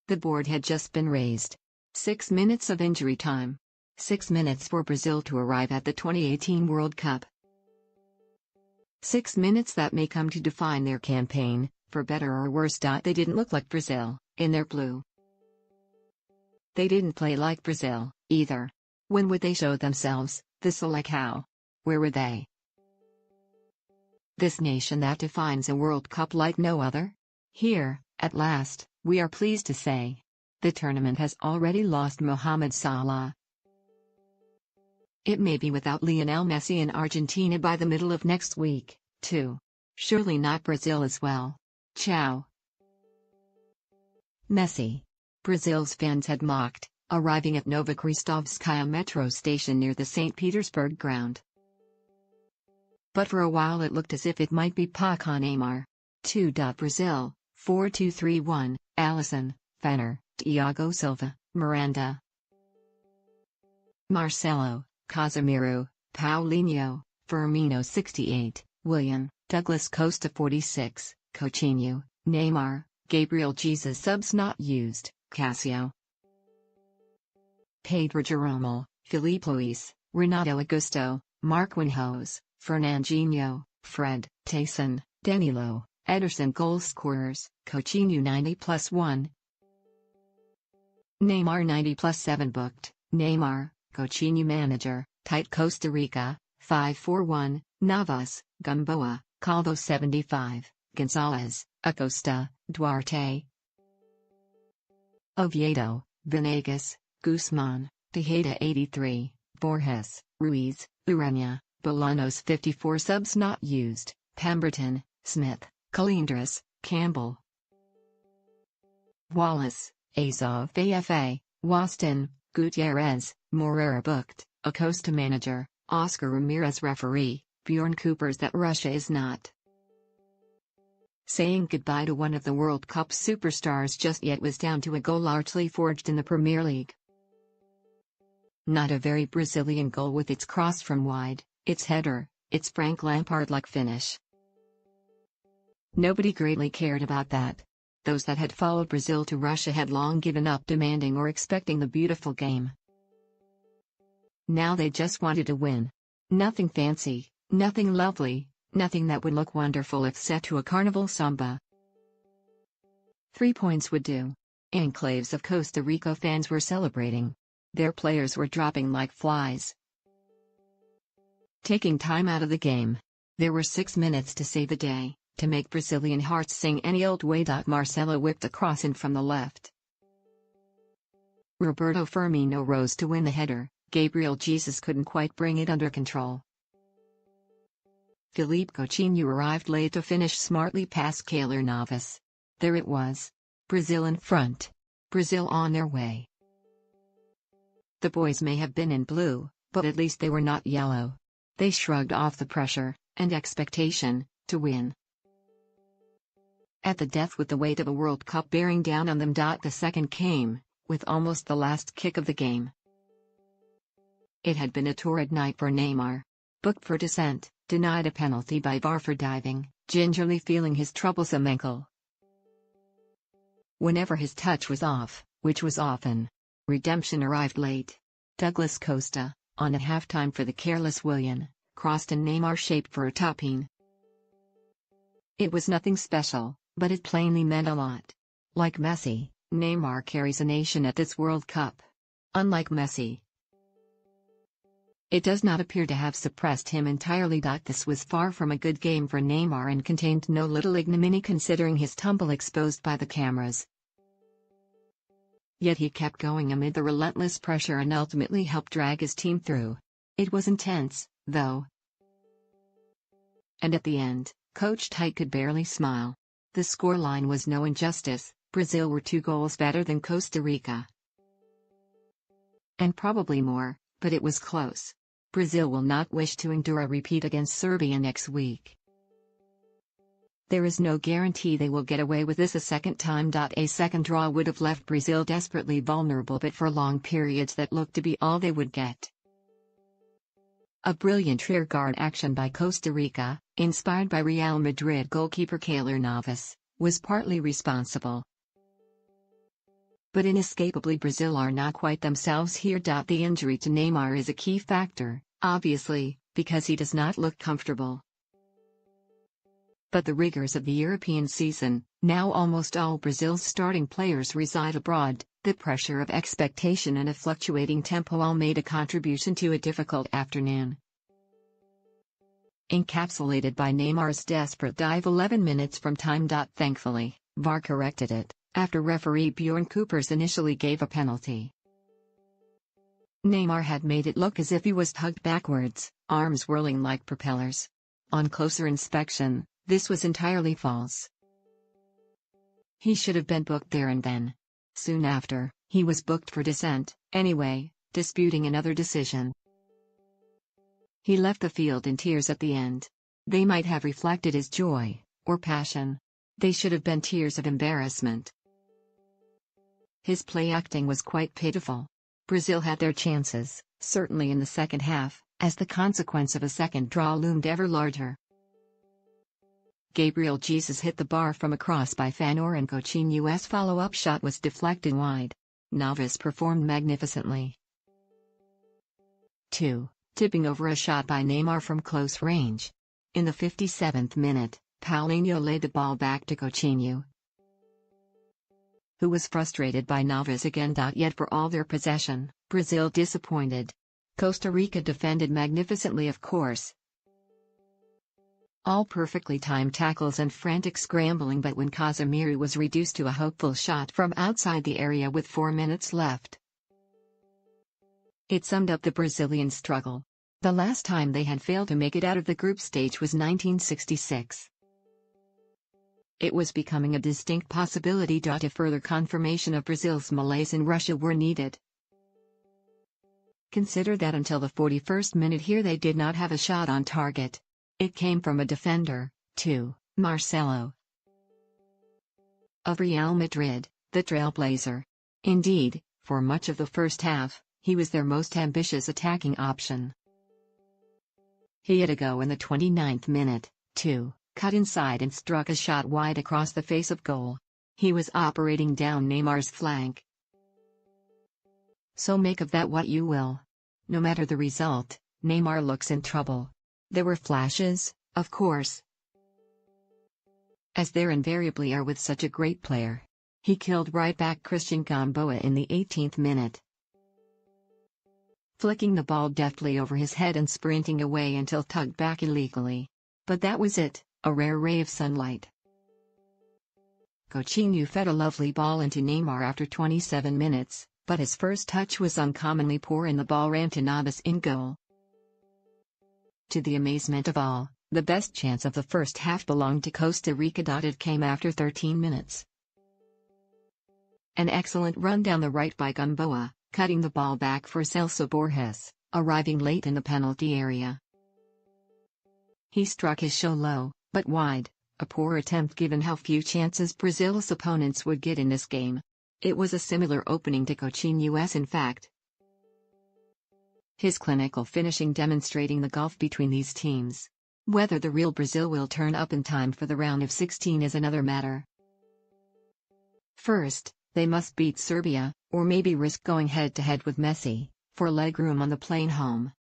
The board had just been raised. 6 minutes of injury time. 6 minutes for Brazil to arrive at the 2018 World Cup. 6 minutes that may come to define their campaign, for better or worse. They didn't look like Brazil, in their blue. They didn't play like Brazil, either. When would they show themselves, the Selecao? Where were they? This nation that defines a World Cup like no other? Here, at last, we are pleased to say. The tournament has already lost Mohamed Salah. It may be without Lionel Messi in Argentina by the middle of next week, too. Surely not Brazil as well. Ciao. Messi. Brazil's fans had mocked, arriving at Novokristovskaya metro station near the St. Petersburg ground. But for a while it looked as if it might be Coutinho and Neymar. 2. Brazil, 4-2-3-1, Alisson, Fenner, Thiago Silva, Miranda, Marcelo, Casemiro, Paulinho, Firmino 68, Willian, Douglas Costa 46, Coutinho, Neymar, Gabriel Jesus subs not used, Cassio, Pedro Jeromel, Filipe Luis, Renato Augusto, Marquinhos, Fernandinho, Fred, Tayson, Danilo, Ederson goal scorers, Coutinho 90+1, Neymar 90+7 booked, Neymar, Coutinho manager, tight Costa Rica, 5-4-1, Navas, Gamboa, Calvo 75, Gonzalez, Acosta, Duarte, Oviedo, Venegas, Guzman, Tejeda 83, Borges, Ruiz, Urania, Bolanos 54 subs not used, Pemberton, Smith, Calindras, Campbell, Wallace, Azov AFA, Waston, Gutierrez, Moreira booked, Acosta manager, Oscar Ramirez referee, Bjorn Coopers that Russia is not saying goodbye to one of the World Cup superstars just yet was down to a goal largely forged in the Premier League. Not a very Brazilian goal with its cross from wide, its header, its Frank Lampard-like finish. Nobody greatly cared about that. Those that had followed Brazil to Russia had long given up demanding or expecting the beautiful game. Now they just wanted to win. Nothing fancy, nothing lovely, nothing that would look wonderful if set to a carnival samba. 3 points would do. Enclaves of Costa Rica fans were celebrating. Their players were dropping like flies. Taking time out of the game. There were 6 minutes to save the day, to make Brazilian hearts sing any old way. Marcelo whipped the cross in from the left. Roberto Firmino rose to win the header. Gabriel Jesus couldn't quite bring it under control. Philippe Coutinho arrived late to finish smartly past Keylor Navas. There it was. Brazil in front. Brazil on their way. The boys may have been in blue, but at least they were not yellow. They shrugged off the pressure and expectation to win. At the death with the weight of a World Cup bearing down on them. The second came, with almost the last kick of the game. It had been a torrid night for Neymar. Booked for dissent, denied a penalty by VAR for diving, gingerly feeling his troublesome ankle. Whenever his touch was off, which was often, redemption arrived late. Douglas Costa, on at halftime for the careless Willian, crossed and Neymar shaped for a top-in. It was nothing special, but it plainly meant a lot. Like Messi, Neymar carries a nation at this World Cup. Unlike Messi, it does not appear to have suppressed him entirely. This was far from a good game for Neymar and contained no little ignominy considering his tumble exposed by the cameras. Yet he kept going amid the relentless pressure and ultimately helped drag his team through. It was intense, though. And at the end, Coach Tite could barely smile. The scoreline was no injustice. Brazil were 2 goals better than Costa Rica. And probably more, but it was close. Brazil will not wish to endure a repeat against Serbia next week. There is no guarantee they will get away with this a second time. A second draw would have left Brazil desperately vulnerable but for long periods that looked to be all they would get. A brilliant rearguard action by Costa Rica, inspired by Real Madrid goalkeeper Keylor Navas, was partly responsible. But inescapably Brazil are not quite themselves here. The injury to Neymar is a key factor, obviously, because he does not look comfortable. But the rigors of the European season, now almost all Brazil's starting players reside abroad, the pressure of expectation and a fluctuating tempo all made a contribution to a difficult afternoon. Encapsulated by Neymar's desperate dive 11 minutes from time. Thankfully, VAR corrected it, after referee Bjorn Kuipers initially gave a penalty. Neymar had made it look as if he was tugged backwards, arms whirling like propellers. On closer inspection, this was entirely false. He should have been booked there and then. Soon after, he was booked for dissent, anyway, disputing another decision. He left the field in tears at the end. They might have reflected his joy, or passion. They should have been tears of embarrassment. His play acting was quite pitiful. Brazil had their chances, certainly in the second half, as the consequence of a second draw loomed ever larger. Gabriel Jesus hit the bar from a cross by Fanor and Coutinho's follow-up shot was deflected wide. Navas performed magnificently. 2. Tipping over a shot by Neymar from close range. In the 57th minute, Paulinho laid the ball back to Coutinho, who was frustrated by Navas again. Yet for all their possession, Brazil disappointed. Costa Rica defended magnificently, of course. All perfectly timed tackles and frantic scrambling, but when Casemiro was reduced to a hopeful shot from outside the area with 4 minutes left, it summed up the Brazilian struggle. The last time they had failed to make it out of the group stage was 1966. It was becoming a distinct possibility. A further confirmation of Brazil's malaise in Russia were needed. Consider that until the 41st minute here they did not have a shot on target. It came from a defender, too, Marcelo, of Real Madrid, the trailblazer. Indeed, for much of the first half, he was their most ambitious attacking option. He had a go in the 29th minute, too. Cut inside and struck a shot wide across the face of goal. He was operating down Neymar's flank. So make of that what you will. No matter the result, Neymar looks in trouble. There were flashes, of course, as there invariably are with such a great player. He killed right-back Christian Gamboa in the 18th minute, flicking the ball deftly over his head and sprinting away until tugged back illegally. But that was it. A rare ray of sunlight. Coutinho fed a lovely ball into Neymar after 27 minutes, but his first touch was uncommonly poor and the ball ran to Navas in goal. To the amazement of all, the best chance of the first half belonged to Costa Rica. It came after 13 minutes. An excellent run down the right by Gamboa, cutting the ball back for Celso Borges, arriving late in the penalty area. He struck his shot low, but wide, a poor attempt given how few chances Brazil's opponents would get in this game. It was a similar opening to Coutinho's, in fact. His clinical finishing demonstrating the gulf between these teams. Whether the real Brazil will turn up in time for the round of 16 is another matter. First, they must beat Serbia, or maybe risk going head-to-head with Messi, for legroom on the plane home.